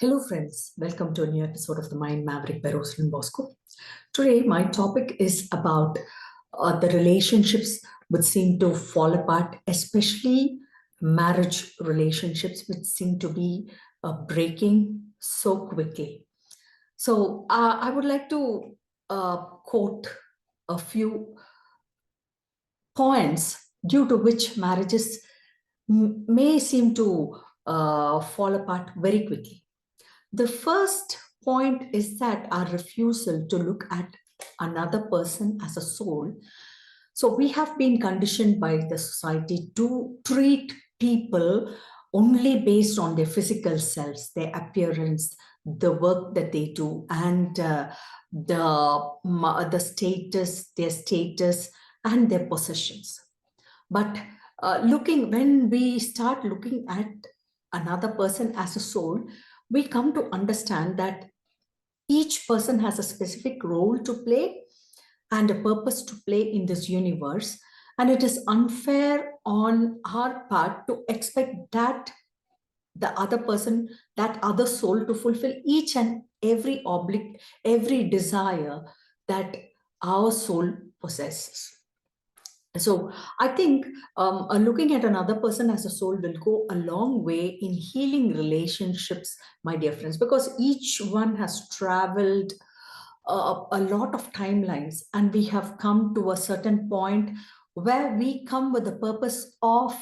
Hello, friends. Welcome to a new episode of The Mind Maverick by Rosalind Bosco. Today, my topic is about the relationships which seem to fall apart, especially marriage relationships which seem to be breaking so quickly. So, I would like to quote a few points due to which marriages may seem to fall apart very quickly. The first point is that our refusal to look at another person as a soul. So we have been conditioned by the society to treat people only based on their physical selves, their appearance, the work that they do, and the status, their status, and their possessions. But when we start looking at another person as a soul, we come to understand that each person has a specific role to play and a purpose to play in this universe. And it is unfair on our part to expect that the other person, that other soul, to fulfill each and every desire that our soul possesses. So I think looking at another person as a soul will go a long way in healing relationships, my dear friends, because each one has traveled a lot of timelines, and we have come to a certain point where we come with the purpose of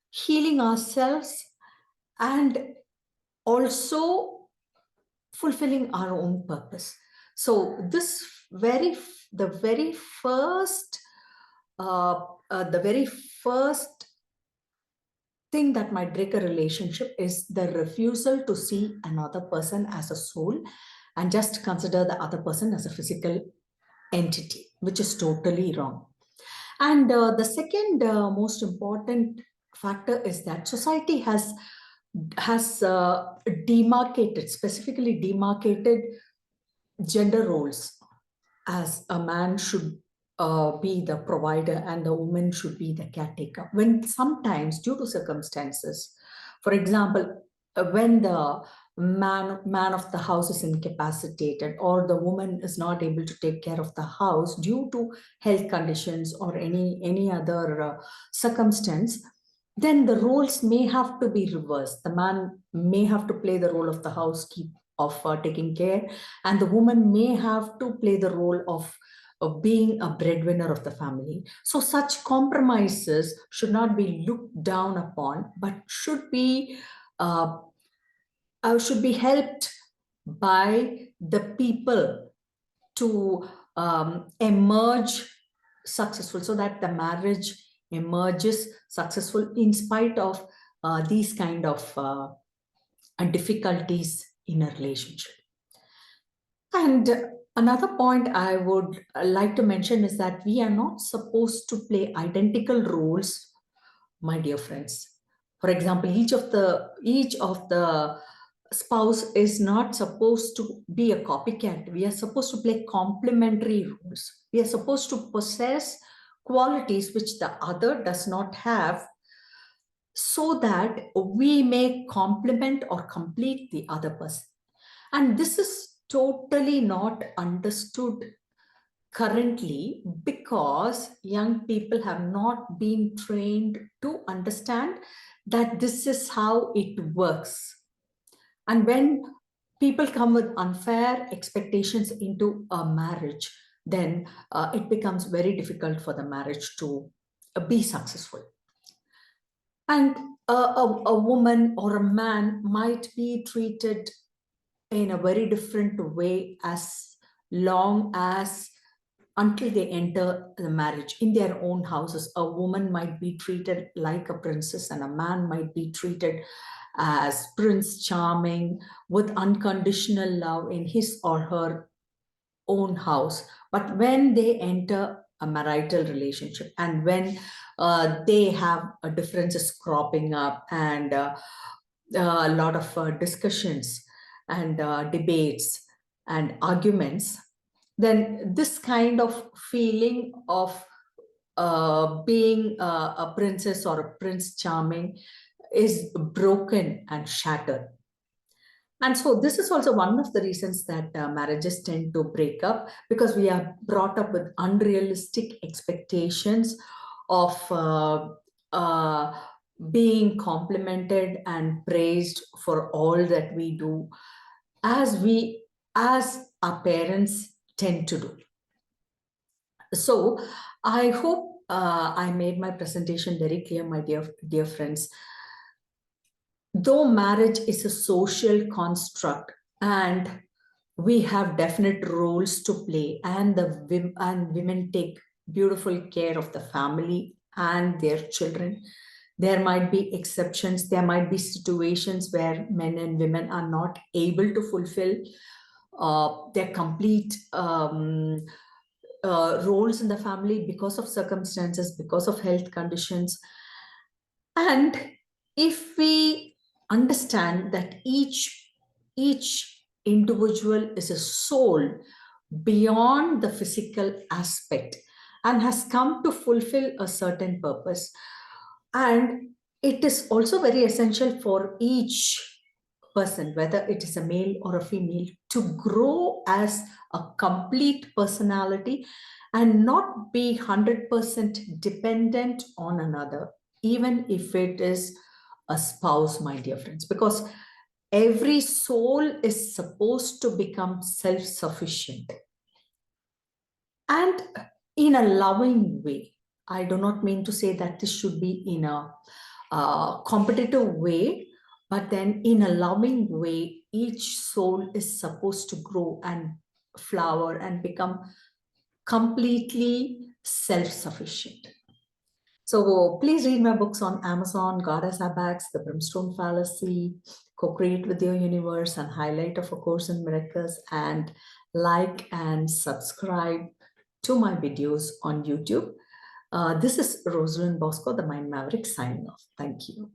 healing ourselves and also fulfilling our own purpose. So the very first uh, the very first thing that might break a relationship is the refusal to see another person as a soul and just consider the other person as a physical entity, which is totally wrong. And the second most important factor is that society has demarcated, specifically demarcated gender roles, as a man should be the provider and the woman should be the caretaker. When sometimes, due to circumstances, for example, when the man of the house is incapacitated, or the woman is not able to take care of the house due to health conditions or any other circumstance, then the roles may have to be reversed. The man may have to play the role of the housekeeper, of taking care, and the woman may have to play the role of being a breadwinner of the family. So such compromises should not be looked down upon, but uh, should be helped by the people to emerge successful, so that the marriage emerges successful in spite of these kind of difficulties in a relationship. And another point I would like to mention is that we are not supposed to play identical roles, my dear friends. For example, each of the spouse is not supposed to be a copycat. We are supposed to play complementary roles. We are supposed to possess qualities which the other does not have, so that we may complement or complete the other person. And this is totally not understood currently, because young people have not been trained to understand that this is how it works. And when people come with unfair expectations into a marriage, then it becomes very difficult for the marriage to be successful. And a woman or a man might be treated in a very different way, as long as until they enter the marriage in their own houses. A woman might be treated like a princess, and a man might be treated as Prince Charming, with unconditional love in his or her own house. But when they enter a marital relationship, and when they have differences cropping up, and a lot of discussions and debates and arguments, then this kind of feeling of being a princess or a prince charming is broken and shattered. And so this is also one of the reasons that marriages tend to break up, because we are brought up with unrealistic expectations of uh, being complimented and praised for all that we do, as our parents tend to do. So I hope I made my presentation very clear, my dear friends. Though marriage is a social construct and we have definite roles to play, and women take beautiful care of the family and their children, there might be exceptions. There might be situations where men and women are not able to fulfill their complete roles in the family because of circumstances, because of health conditions. And if we understand that each individual is a soul beyond the physical aspect and has come to fulfill a certain purpose, and it is also very essential for each person, whether it is a male or a female, to grow as a complete personality and not be 100% dependent on another, even if it is a spouse, my dear friends, because every soul is supposed to become self sufficient and in a loving way. I do not mean to say that this should be in a competitive way, but then in a loving way, each soul is supposed to grow and flower and become completely self sufficient. So please read my books on Amazon: Goddess Abax, The Brimstone Fallacy, Co-Create with Your Universe, and Highlight of A Course in Miracles, and like and subscribe to my videos on YouTube. This is Rosalind Bosco, the Mind Maverick, signing off. Thank you.